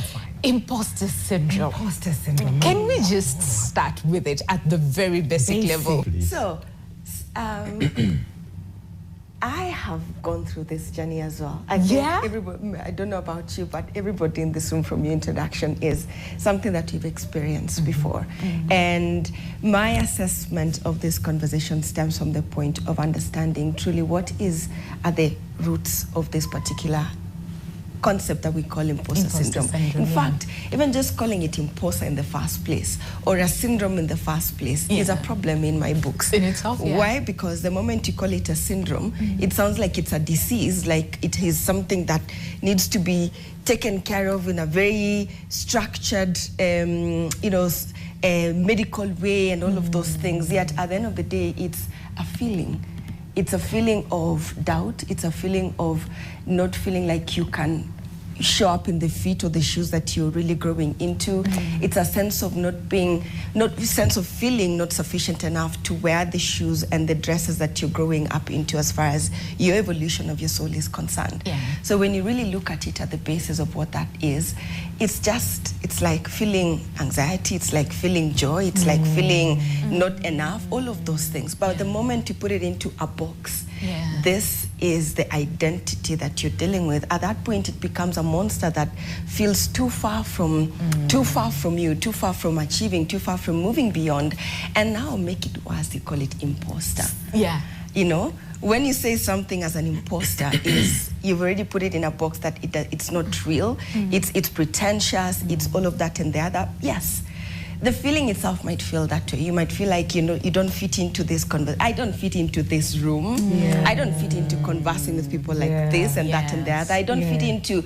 That's fine. Imposter syndrome. Imposter syndrome. Can we just start with it at the very basic level? So, I have gone through this journey as well. I think everybody, I don't know about you, but everybody in this room from your introduction is something that you've experienced before. And my assessment of this conversation stems from the point of understanding truly what are the roots of this particular concept that we call imposter syndrome. In fact, even just calling it imposter in the first place or a syndrome in the first place is a problem in my books. In itself, Why? Because the moment you call it a syndrome, it sounds like it's a disease, like it is something that needs to be taken care of in a very structured, medical way and all of those things. Yet at the end of the day, it's a feeling. It's a feeling of doubt. It's a feeling of not feeling like you can show up in the feet or the shoes that you're really growing into. It's a sense of sense of feeling not sufficient enough to wear the shoes and the dresses that you're growing up into as far as your evolution of your soul is concerned. So when you really look at it at the basis of what that is, it's like feeling anxiety, it's like feeling joy, it's like feeling not enough, all of those things. But the moment you put it into a box, this is the identity that you're dealing with. At that point, it becomes a monster that feels too far from you, too far from achieving, too far from moving beyond. And now make it worse, you call it imposter. You know, when you say something as an imposter, you've already put it in a box that it's not real, it's pretentious, it's all of that and the other. Yes. The feeling itself might feel that way. You might feel like, you don't fit into this I don't fit into this room. I don't fit into conversing with people like this and that and the other. I don't fit into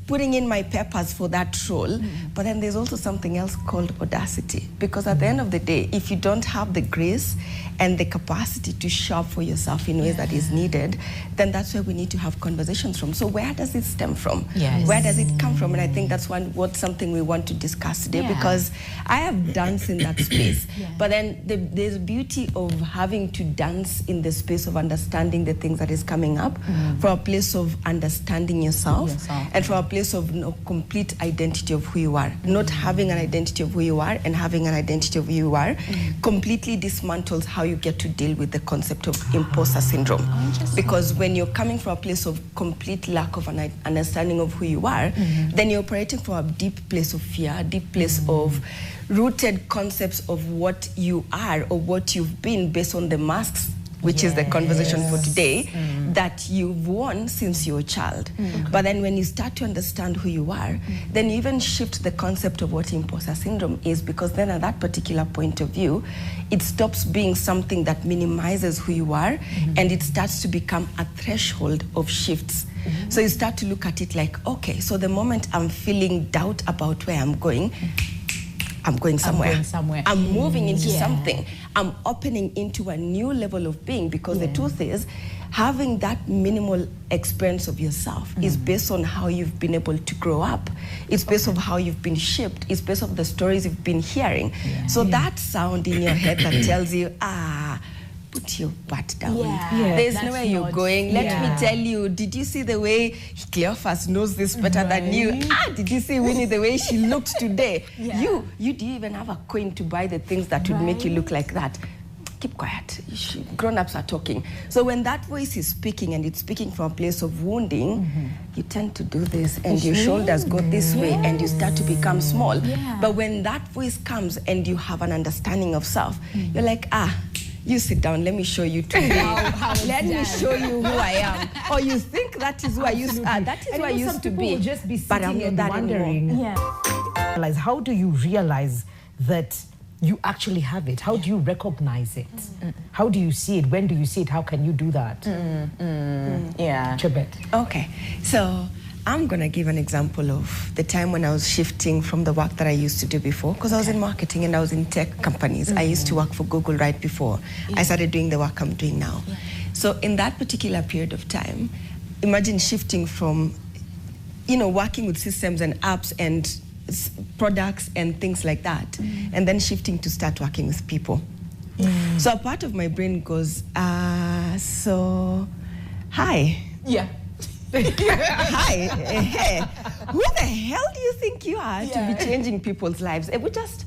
putting in my peppers for that role. But then there's also something else called audacity. Because at the end of the day, if you don't have the grace and the capacity to show up for yourself in ways that is needed, then that's where we need to have conversations from. So where does it stem from? Where does it come from? And I think that's something we want to discuss today, because I have danced in that space. But then there's beauty of having to dance in the space of understanding the things that is coming up from a place of understanding yourself. And from a place of complete identity of who you are. Not having an identity of who you are and having an identity of who you are completely dismantles how you get to deal with the concept of imposter syndrome. Because when you're coming from a place of complete lack of an understanding of who you are, then you're operating from a deep place of fear, a deep place of rooted concepts of what you are or what you've been based on the masks, which is the conversation for today, that you've worn since you're a child. But then when you start to understand who you are, then you even shift the concept of what imposter syndrome is, because then at that particular point of view, it stops being something that minimizes who you are, and it starts to become a threshold of shifts. So you start to look at it like, okay, so the moment I'm feeling doubt about where I'm going somewhere. I'm moving into something. I'm opening into a new level of being, because the truth is, having that minimal experience of yourself is based on how you've been able to grow up. It's based on how you've been shaped. It's based on the stories you've been hearing. So that sound in your head that tells you, put your butt down. There's nowhere you're going. Let me tell you, did you see the way Cleophas knows this better than you? Did you see Winnie the way she looked today? You do you even have a coin to buy the things that would make you look like that? Keep quiet. Grown-ups are talking. So when that voice is speaking, and it's speaking from a place of wounding, you tend to do this, and your shoulders go this way, and you start to become small. But when that voice comes and you have an understanding of self, you're like, you sit down, let me show you today. Let me show you who I am. Or you think that is who I used to be. Just be sitting and wondering. How do you realize that you actually have it? How do you recognize it? How do you see it? When do you see it? How can you do that? Chebet. Okay, so I'm going to give an example of the time when I was shifting from the work that I used to do before, because I was in marketing and I was in tech companies. I used to work for Google right before I started doing the work I'm doing now. So in that particular period of time, imagine shifting from, working with systems and apps and products and things like that, and then shifting to start working with people. So a part of my brain goes, hi. Hi, who the hell do you think you are to be changing people's lives? And we just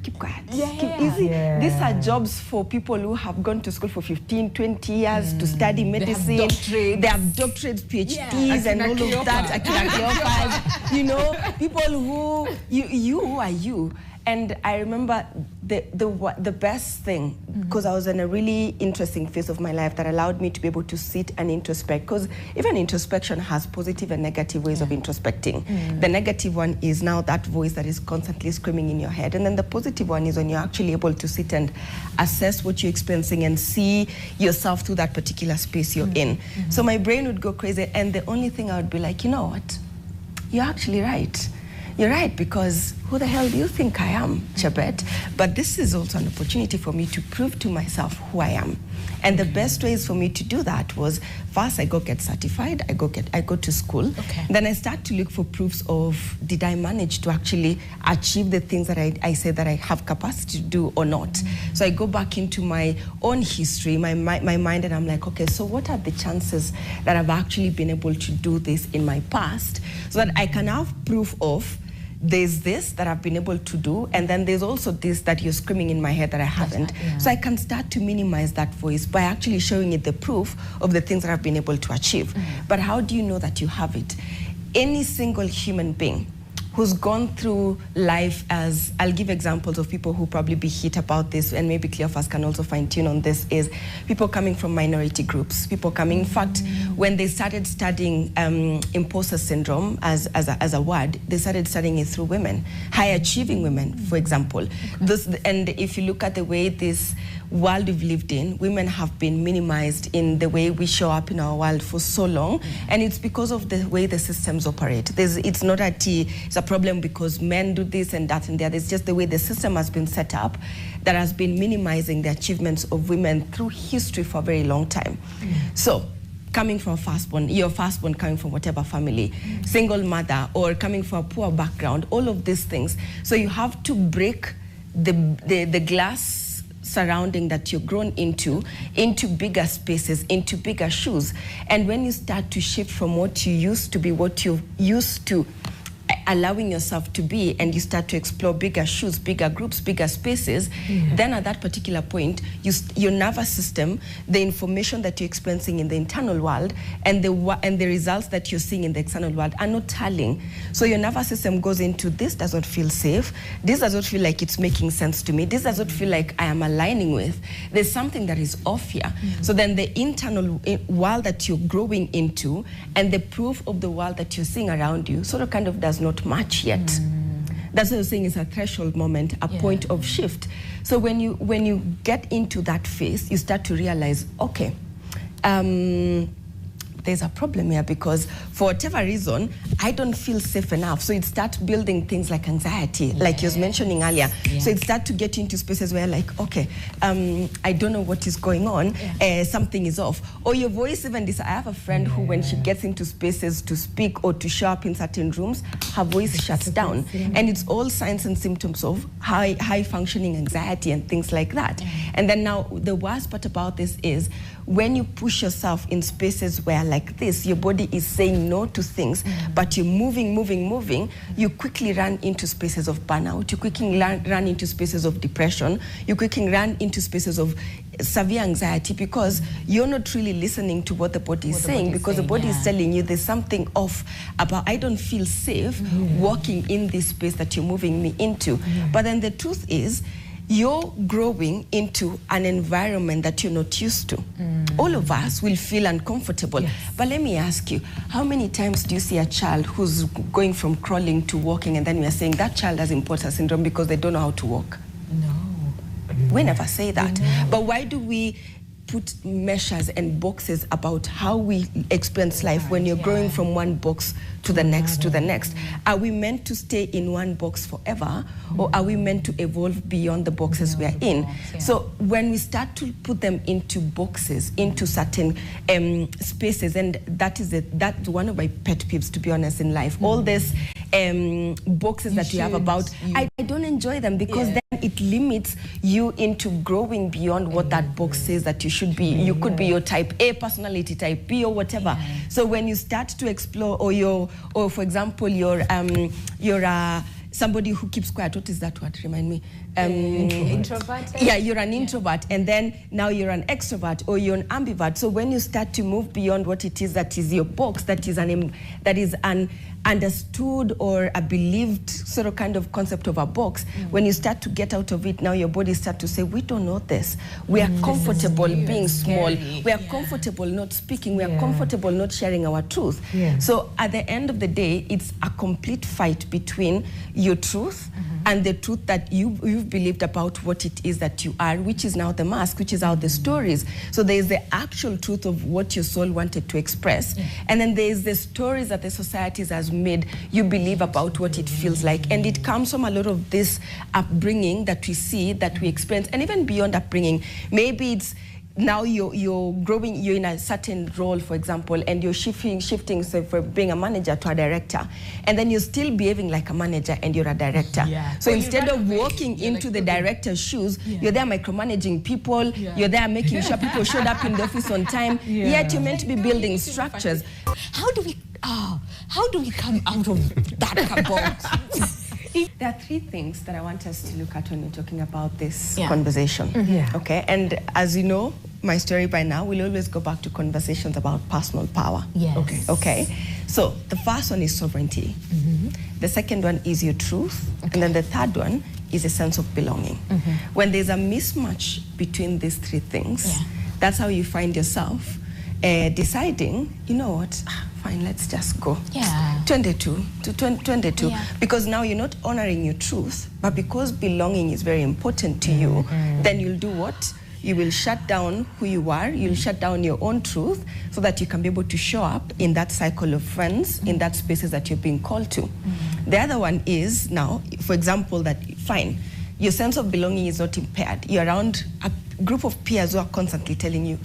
keep quiet. Keep easy. These are jobs for people who have gone to school for 15, 20 years to study medicine. They have doctorates, PhDs, and all of that. You know, people who, who are you? And I remember the best thing, because I was in a really interesting phase of my life that allowed me to be able to sit and introspect. Because even introspection has positive and negative ways of introspecting. The negative one is now that voice that is constantly screaming in your head. And then the positive one is when you're actually able to sit and assess what you're experiencing and see yourself through that particular space you're in. So my brain would go crazy. And the only thing I would be like, you know what? You're actually right. You're right, because who the hell do you think I am, Chebet? But this is also an opportunity for me to prove to myself who I am. And the best ways for me to do that was, first I go get certified, I go to school. Then I start to look for proofs of, did I manage to actually achieve the things that I said that I have capacity to do or not? So I go back into my own history, my mind, and I'm like, okay, so what are the chances that I've actually been able to do this in my past, so that I can have proof of, there's this that I've been able to do, and then there's also this that you're screaming in my head that I haven't. So I can start to minimize that voice by actually showing it the proof of the things that I've been able to achieve. But how do you know that you have it? Any single human being who's gone through life as, I'll give examples of people who probably be hit about this, and maybe Cleophas can also fine tune on this, is people coming from minority groups, people coming, in fact, when they started studying imposter syndrome as a word, they started studying it through women, high achieving women, for example. And if you look at the way this world we've lived in, women have been minimized in the way we show up in our world for so long, and it's because of the way the systems operate. It's not it's a problem because men do this and that and that. It's just the way the system has been set up that has been minimizing the achievements of women through history for a very long time. So, coming from a firstborn, your firstborn coming from whatever family, single mother, or coming from a poor background, all of these things. So you have to break the glass surrounding that you're grown into bigger spaces, into bigger shoes. And when you start to shift from what you used to be, what you're used to allowing yourself to be, and you start to explore bigger shoes, bigger groups, bigger spaces, then at that particular point, your nervous system, the information that you're experiencing in the internal world and the results that you're seeing in the external world are not tallying. So your nervous system goes into, this does not feel safe, this does not feel like it's making sense to me, this does not feel like I am aligning with, there's something that is off here. So then the internal world that you're growing into and the proof of the world that you're seeing around you sort of kind of does not match yet. That's what I'm saying, is a threshold moment, a point of shift. So when you get into that phase, you start to realize, okay, there's a problem here, because for whatever reason, I don't feel safe enough. So it starts building things like anxiety, like you was mentioning earlier. So it starts to get into spaces where, like, okay, I don't know what is going on, something is off. Or your voice even I have a friend who, when she gets into spaces to speak or to show up in certain rooms, her voice shuts down. And it's all signs and symptoms of high functioning anxiety and things like that. And then now, the worst part about this is, when you push yourself in spaces where, like this, your body is saying no to things, but you're moving, you quickly run into spaces of burnout, you quickly run into spaces of depression, you quickly run into spaces of severe anxiety, because you're not really listening to what the body is saying, because the body is telling you there's something off about, I don't feel safe walking in this space that you're moving me into. But then the truth is, you're growing into an environment that you're not used to. All of us will feel uncomfortable. But let me ask you, how many times do you see a child who's going from crawling to walking, and then we are saying that child has imposter syndrome because they don't know how to walk? No. We never say that. But why do we put measures and boxes about how we experience life when you're growing from one box to the next, to the next? Are we meant to stay in one box forever, or are we meant to evolve beyond the boxes we are in? So when we start to put them into boxes, into certain spaces, and that's one of my pet peeves, to be honest, in life. All these boxes that you have about, I don't enjoy them, because then It limits you into growing beyond what that box says that you should be. You could be your type A personality, type B, or whatever. So when you start to explore, or for example, you're somebody who keeps quiet. What is that word? Remind me. Introvert. Yeah, you're an introvert, and then now you're an extrovert, or you're an ambivert. So when you start to move beyond what it is that is your box, that is an understood or a believed sort of kind of concept of a box, when you start to get out of it, now your body starts to say, we don't know this. We are comfortable being small. We are comfortable not speaking. We are comfortable not sharing our truth. So at the end of the day, it's a complete fight between your truth and the truth that you've believed about what it is that you are, which is now the mask, which is now the stories. So there is the actual truth of what your soul wanted to express, and then there is the stories that the society has made you believe about what it feels like. And it comes from a lot of this upbringing that we see, that we experience, and even beyond upbringing. Maybe it's now you're growing, you're in a certain role, for example, and you're shifting so from being a manager to a director, and then you're still behaving like a manager and you're a director. So instead of walking into the director's shoes, you're there micromanaging people, you're there making sure people showed up in the office on time, yet you're meant to be building structures. How do we come out of that cupboard? There are three things that I want us to look at when we're talking about this conversation. Okay, and as you know, my story by now will always go back to conversations about personal power. Okay. So the first one is sovereignty. The second one is your truth. And then the third one is a sense of belonging. When there's a mismatch between these three things, that's how you find yourself deciding, you know what, fine, let's just go. 22 to 22. Because now you're not honoring your truth, but because belonging is very important to you, then you'll do what? You will shut down who you are, you'll shut down your own truth, so that you can be able to show up in that cycle of friends, in that spaces that you're being called to. The other one is now, for example, that, fine, your sense of belonging is not impaired. You're around a group of peers who are constantly telling you,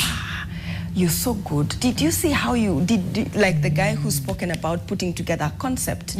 you're so good. Did you see how you did, like the guy who's spoken about putting together a concept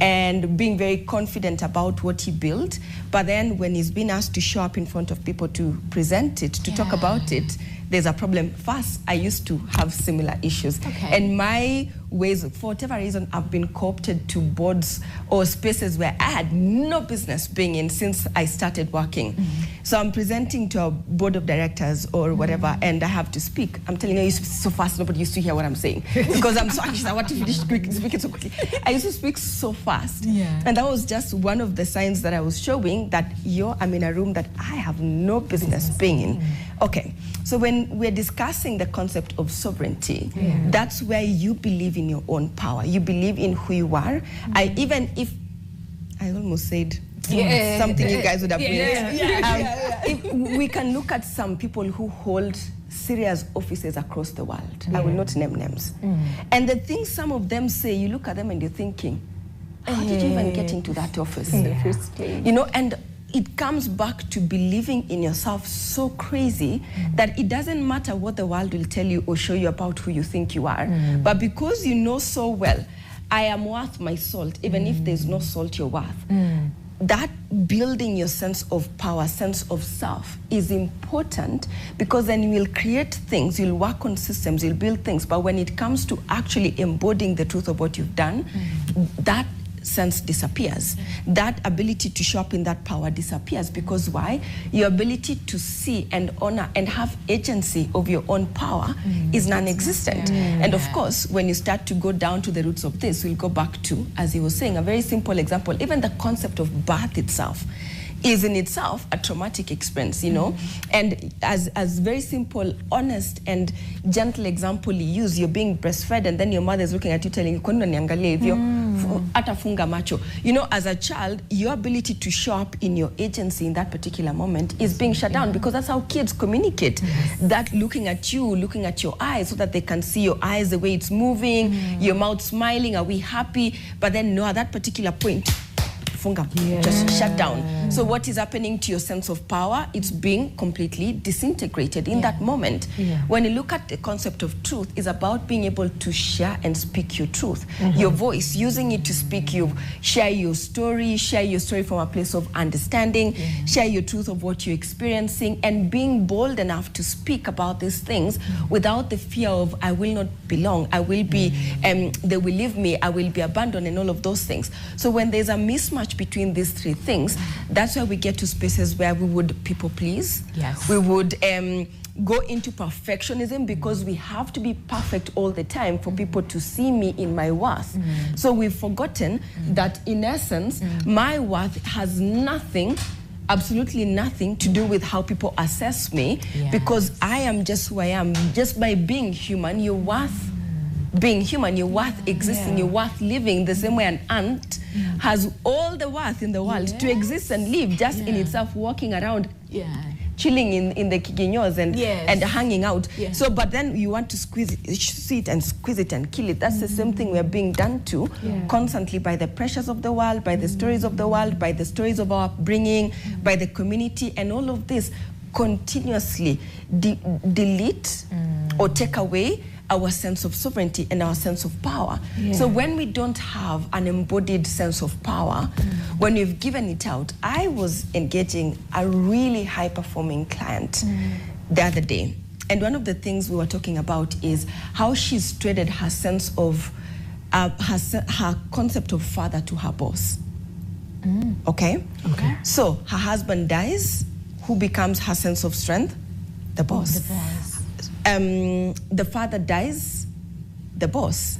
and being very confident about what he built, but then when he's been asked to show up in front of people to present it, to talk about it, there's a problem. First, I used to have similar issues. And my ways, for whatever reason, I've been co-opted to boards or spaces where I had no business being in since I started working. So I'm presenting to a board of directors or whatever, and I have to speak. I'm telling you, I used to speak so fast, nobody used to hear what I'm saying. Because I'm so anxious, I want to finish speaking so quickly. I used to speak so fast. And that was just one of the signs that I was showing that I'm in a room that I have no business being in. Okay, so when we're discussing the concept of sovereignty, that's where you believe in your own power. You believe in who you are. Even if I almost said something you guys would have if we can look at some people who hold serious offices across the world. I will not name names. And the things some of them say, you look at them and you're thinking, how did you even get into that office? You know, and it comes back to believing in yourself so crazy that it doesn't matter what the world will tell you or show you about who you think you are. But because you know so well, I am worth my salt, even if there's no salt you're worth. That building your sense of power, sense of self is important, because then you will create things, you'll work on systems, you'll build things. But when it comes to actually embodying the truth of what you've done, that sense disappears. That ability to show up in that power disappears. Because why? Your ability to see and honor and have agency of your own power is non-existent. And of course, when you start to go down to the roots of this, we'll go back to, as he was saying, a very simple example. Even the concept of birth itself is in itself a traumatic experience, you know. And as very simple, honest and gentle example you use, you're being breastfed and then your mother is looking at you telling you, "Kwa nini unaniangalia hivyo? Hata funga macho." You know, as a child, your ability to show up in your agency in that particular moment is being shut down, because that's how kids communicate. That looking at you, looking at your eyes so that they can see your eyes, the way it's moving, your mouth smiling, are we happy? But then no, at that particular point, just shut down. So what is happening to your sense of power? It's being completely disintegrated in that moment. When you look at the concept of truth, is about being able to share and speak your truth. Your voice, using it to speak, share your story from a place of understanding, share your truth of what you're experiencing, and being bold enough to speak about these things without the fear of, I will not belong, I will be, they will leave me, I will be abandoned, and all of those things. So when there's a mismatch between these three things, that's where we get to spaces where we would people please. We would go into perfectionism because we have to be perfect all the time for people to see me in my worth. So we've forgotten that in essence, my worth has nothing, absolutely nothing to do with how people assess me, because I am just who I am. Just by being human, you're worth being human, you're worth existing, you're worth living the same way an ant has all the worth in the world to exist and live just in itself, walking around, chilling in the kiginyos and hanging out. So, but then you want to squeeze it and kill it. That's the same thing we're being done to constantly by the pressures of the world, by the stories of the world, by the stories of our upbringing, by the community, and all of this continuously delete or take away our sense of sovereignty and our sense of power. So when we don't have an embodied sense of power, when we've given it out, I was engaging a really high-performing client the other day. And one of the things we were talking about is how she's traded her sense of, her concept of father to her boss. Okay? So her husband dies, who becomes her sense of strength? The boss. The father dies, the boss.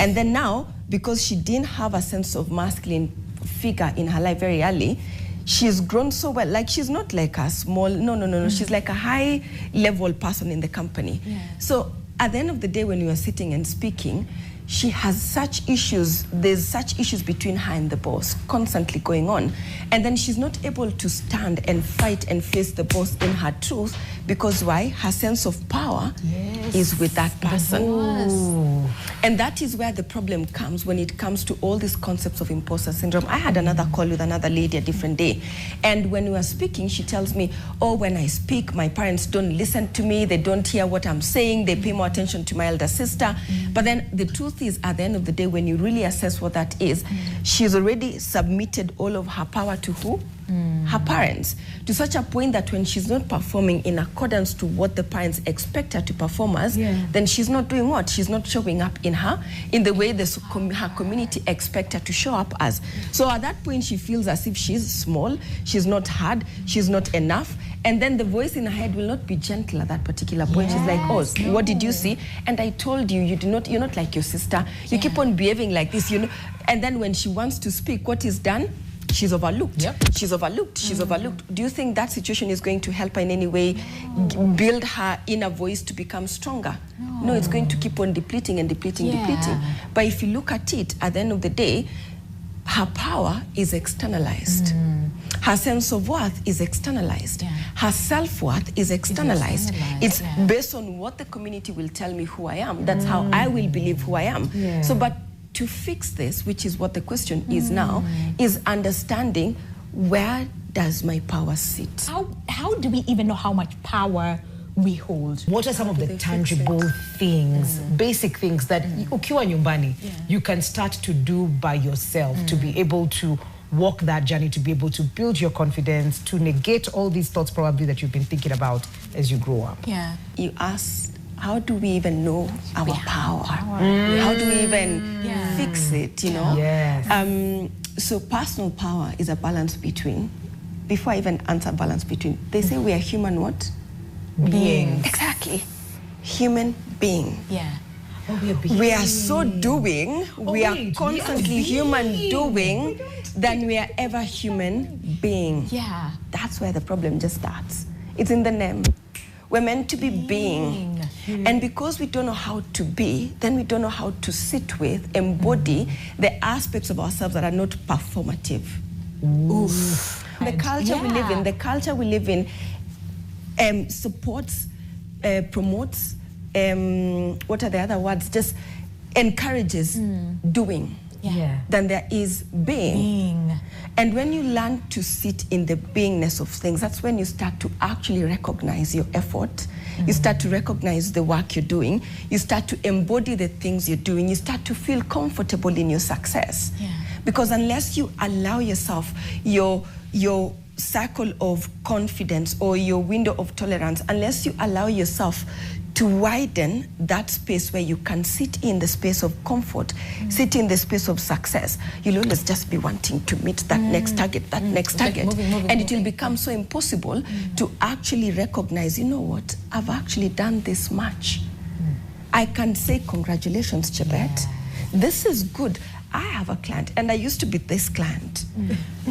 And then now, because she didn't have a sense of masculine figure in her life very early, she's grown so well. Like, she's not like a small, no. She's like a high-level person in the company. So at the end of the day, when we were sitting and speaking, she has such issues, there's such issues between her and the boss constantly going on. And then she's not able to stand and fight and face the boss in her truth, because why? Her sense of power is with that person. And that is where the problem comes when it comes to all these concepts of imposter syndrome. I had another call with another lady a different day. And when we were speaking, she tells me, oh, when I speak, my parents don't listen to me. They don't hear what I'm saying. They pay more attention to my elder sister. But then the truth is, at the end of the day, when you really assess what that is, she's already submitted all of her power to who? Her parents, to such a point that when she's not performing in accordance to what the parents expect her to perform as, then she's not doing what? She's not showing up in the way her community expect her to show up as. So at that point, she feels as if she's small, she's not heard, she's not enough. And then the voice in her head will not be gentle at that particular point. She's like, oh, what did you see? And I told you, you're not like your sister. You keep on behaving like this, you know. And then when she wants to speak, what is done? She's overlooked. She's overlooked. She's overlooked. Do you think that situation is going to help her in any way build her inner voice to become stronger? No, it's going to keep on depleting and depleting. But if you look at it, at the end of the day, her power is externalized. Her sense of worth is externalized. Her self-worth is externalized. It's based on what the community will tell me who I am. That's how I will believe who I am. So, but to fix this, which is what the question is now, is understanding, where does my power sit? How do we even know how much power we hold? What are some of the tangible things, basic things that ukiwa nyumbani, you can start to do by yourself to be able to walk that journey, to be able to build your confidence, to negate all these thoughts probably that you've been thinking about as you grow up? You asked, how do we even know our power? How do we even fix it, you know? So personal power is a balance between, before I even answer balance between, they say we are human what? Beings. Exactly. Human being. We are so doing, we are constantly human doing than we are ever human being. That's where the problem just starts. It's in the name. We're meant to be being. And because we don't know how to be, then we don't know how to sit with, embody the aspects of ourselves that are not performative. The culture we live in, supports, promotes, what are the other words? Just encourages doing. Than there is being. And when you learn to sit in the beingness of things, that's when you start to actually recognize your effort. You start to recognize the work you're doing. You start to embody the things you're doing. You start to feel comfortable in your success. Yeah. Because unless you allow yourself your circle of confidence or your window of tolerance, unless you allow yourself to widen that space where you can sit in the space of comfort, sit in the space of success, you'll always just be wanting to meet that next target, that next target. And it will become so impossible to actually recognize, you know what, I've actually done this much. I can say, congratulations, Chebet. This is good. I have a client, and I used to be this client.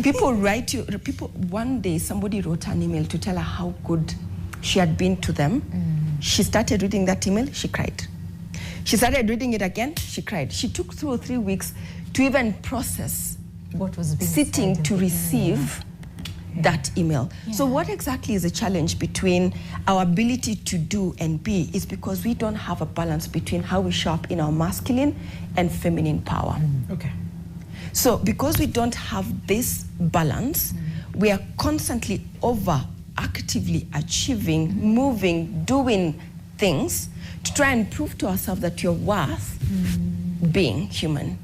People write you, one day somebody wrote an email to tell her how good she had been to them. She started reading that email, she cried. She started reading it again, she cried. She took 2 or 3 weeks to even process what was being sitting said to receive that email. So what exactly is the challenge between our ability to do and be is because we don't have a balance between how we show up in our masculine and feminine power. Okay. So because we don't have this balance, we are constantly actively achieving, moving, doing things to try and prove to ourselves that you're worth being human.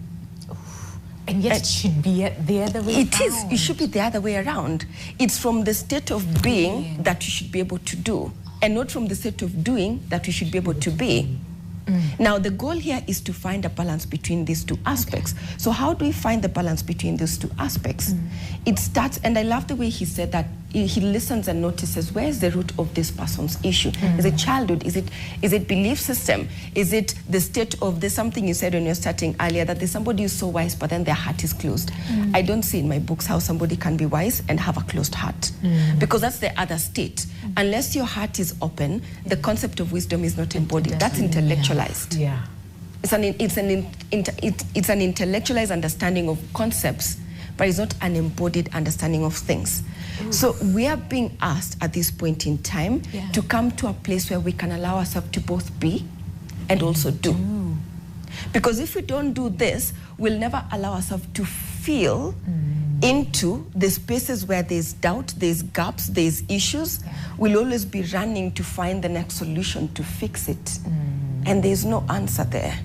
And yet it should be the other way around. It is. It should be the other way around. It's from the state of being that you should be able to do, and not from the state of doing that you should be able to be. Now, the goal here is to find a balance between these two aspects. So how do we find the balance between those two aspects? It starts, and I love the way he said that he listens and notices where is the root of this person's issue. Is it childhood? Is it belief system? Is it the state of, there's something you said when you were starting earlier, that there's somebody who's so wise, but then their heart is closed. I don't see in my books how somebody can be wise and have a closed heart. Because that's the other state. Unless your heart is open, the concept of wisdom is not embodied. That's intellectualized. Yeah. It's an intellectualized understanding of concepts, but it's not an embodied understanding of things. So we are being asked at this point in time to come to a place where we can allow ourselves to both be and also do. Because if we don't do this, we'll never allow ourselves to feel into the spaces where there's doubt, there's gaps, there's issues. We'll always be running to find the next solution to fix it. And there's no answer there.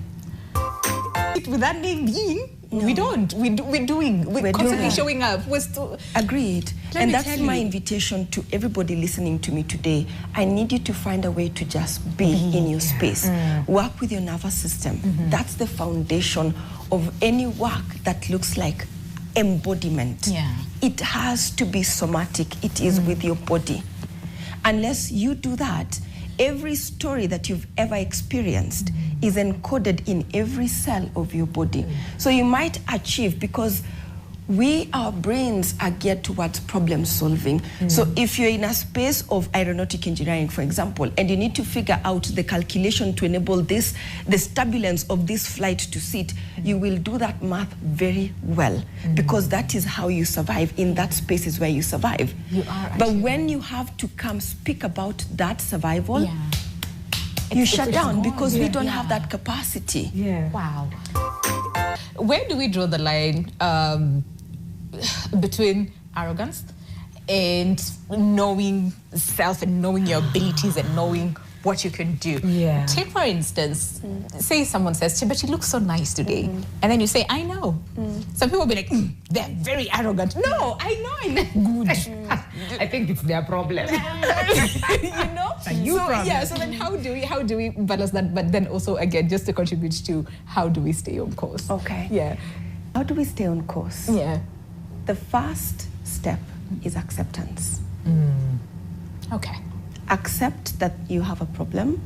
With that name being, we don't. We're constantly showing up. We're still... Agreed. And that's my invitation to everybody listening to me today. I need you to find a way to just be in your space. Work with your nervous system. That's the foundation of any work that looks like embodiment. It has to be somatic. It is with your body. Unless you do that, every story that you've ever experienced is encoded in every cell of your body. So you might achieve, because our brains are geared towards problem solving. So if you're in a space of aeronautic engineering, for example, and you need to figure out the calculation to enable this, the turbulence of this flight to sit, you will do that math very well, because that is how you survive. In that space is where you survive. But when you have to come speak about that survival, you shut down, because we don't have that capacity. Wow. Where do we draw the line between arrogance and knowing self and knowing your abilities and knowing what you can do? Take, for instance, say someone says, "Chebet, you look so nice today." And then you say, "I know." Some people will be like, "They're very arrogant." No, I know I look good. I think it's their problem. You know? So then how do we balance that? But then also, again, just to contribute to how do we stay on course? Okay. How do we stay on course? The first step is acceptance. Okay. Accept that you have a problem.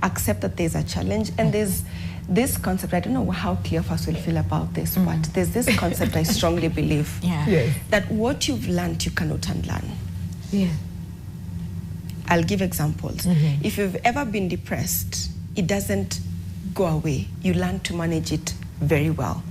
Accept that there's a challenge. And there's this concept, I don't know how clear of us will feel about this, but there's this concept I strongly believe, that what you've learned, you cannot unlearn. I'll give examples. If you've ever been depressed, it doesn't go away. You learn to manage it very well.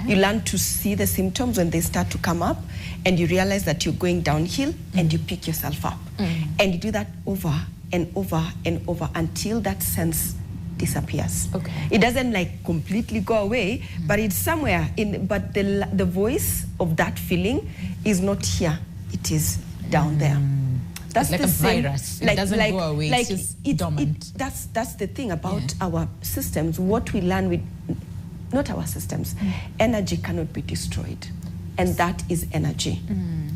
You learn to see the symptoms when they start to come up, and you realize that you're going downhill, and you pick yourself up. And you do that over and over and over until that sense disappears. Okay. It doesn't like completely go away, but it's somewhere in, but the voice of that feeling is not here. It is down there. That's like a virus. It doesn't go away. It's just dormant. That's the thing about our systems. What we learn with, not our systems, energy cannot be destroyed. And that is energy.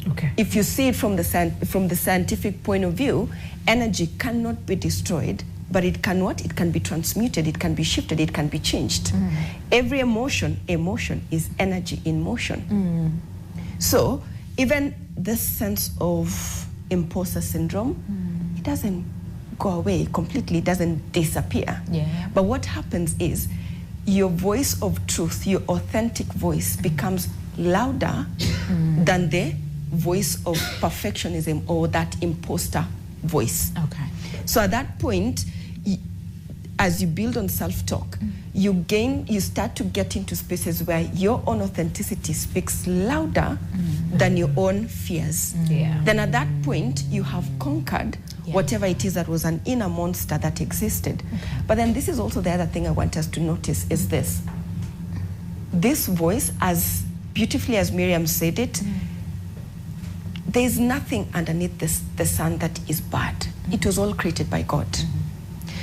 Okay. If you see it from the scientific point of view, energy cannot be destroyed, but it can what? It can be transmuted, it can be shifted, it can be changed. Every emotion is energy in motion. So even this sense of imposter syndrome, it doesn't go away completely, it doesn't disappear. Yeah. But what happens is your voice of truth, your authentic voice becomes louder than the voice of perfectionism or that imposter voice. Okay. So at that point, as you build on self-talk, you start to get into spaces where your own authenticity speaks louder than your own fears. Then at that point, you have conquered whatever it is that was an inner monster that existed. But then this is also the other thing I want us to notice is this. This voice, as beautifully as Miriam said it, there is nothing underneath the sun that is bad. It was all created by God.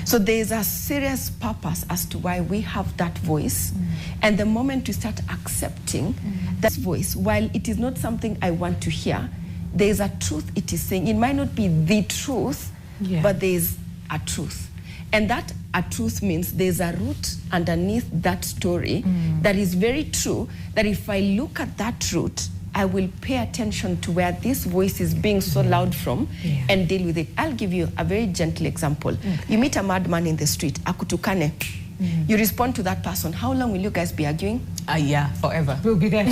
So there is a serious purpose as to why we have that voice. And the moment we start accepting that voice, while it is not something I want to hear, there is a truth it is saying. It might not be the truth, but there is a truth. And that a truth means there's a root underneath that story that is very true, that if I look at that root, I will pay attention to where this voice is being so loud from and deal with it. I'll give you a very gentle example. You meet a madman in the street, akutukane. You respond to that person. How long will you guys be arguing? Yeah, forever. We'll be there.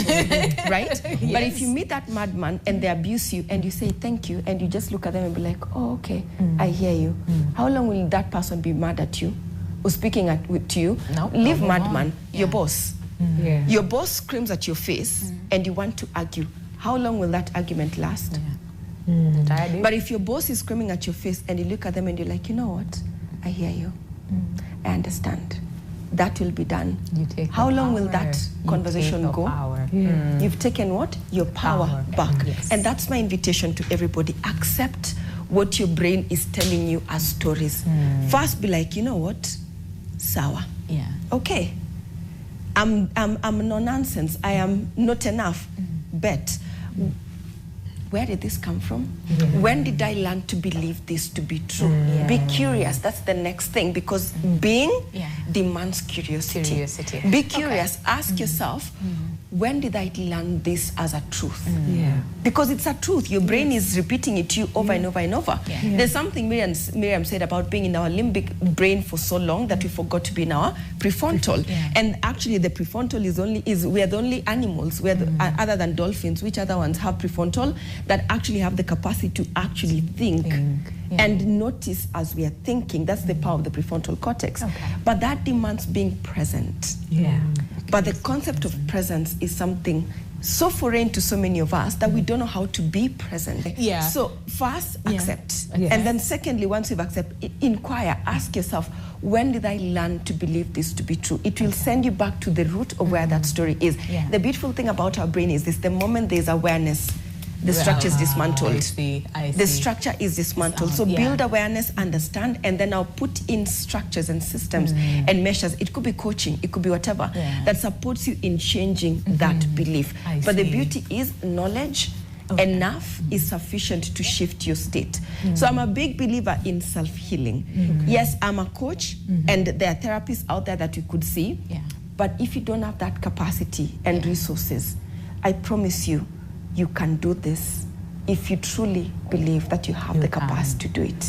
Right? But if you meet that madman and they abuse you and you say thank you and you just look at them and be like, oh, okay, I hear you. How long will that person be mad at you or speaking to you? No, Leave madman, your boss. Your boss screams at your face and you want to argue. How long will that argument last? But if your boss is screaming at your face and you look at them and you're like, you know what? I hear you. I understand. That will be done. How long will that conversation go? You've taken what? Your power back. And that's my invitation to everybody. Accept what your brain is telling you as stories. First be like, you know what? Sawa. Okay. I'm no nonsense. I am not enough. But where did this come from? When did I learn to believe this to be true? Be curious. That's the next thing, because being demands curiosity. Be curious. Ask yourself, when did I learn this as a truth? Because it's a truth. Your brain is repeating it to you over and over and over. There's something Miriam said about being in our limbic brain for so long that we forgot to be in our prefrontal. And actually the prefrontal we are the only animals, other than dolphins, which other ones have prefrontal, that actually have the capacity to actually think. And notice as we are thinking. That's the power of the prefrontal cortex. But that demands being present. But the concept of presence is something so foreign to so many of us that we don't know how to be present. So first, accept. And then secondly, once you've accepted, inquire, ask yourself, when did I learn to believe this to be true? It will send you back to the root of where that story is. The beautiful thing about our brain is this: the moment there's awareness, the structure is dismantled. I see. The structure is dismantled. So build awareness, understand, and then I'll put in structures and systems and measures. It could be coaching, it could be whatever, that supports you in changing that belief. But the beauty is knowledge enough is sufficient to shift your state. So I'm a big believer in self-healing. Yes, I'm a coach, and there are therapists out there that you could see. But if you don't have that capacity and resources, I promise you, you can do this if you truly believe that you have the capacity to do it.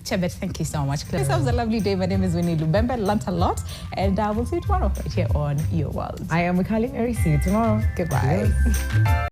Chebet, thank you so much. This was a lovely day. My name is Winnie Lubembe. Learned a lot, and we'll see you tomorrow right here on Your World. I am Mikali Mary. See you tomorrow. Goodbye.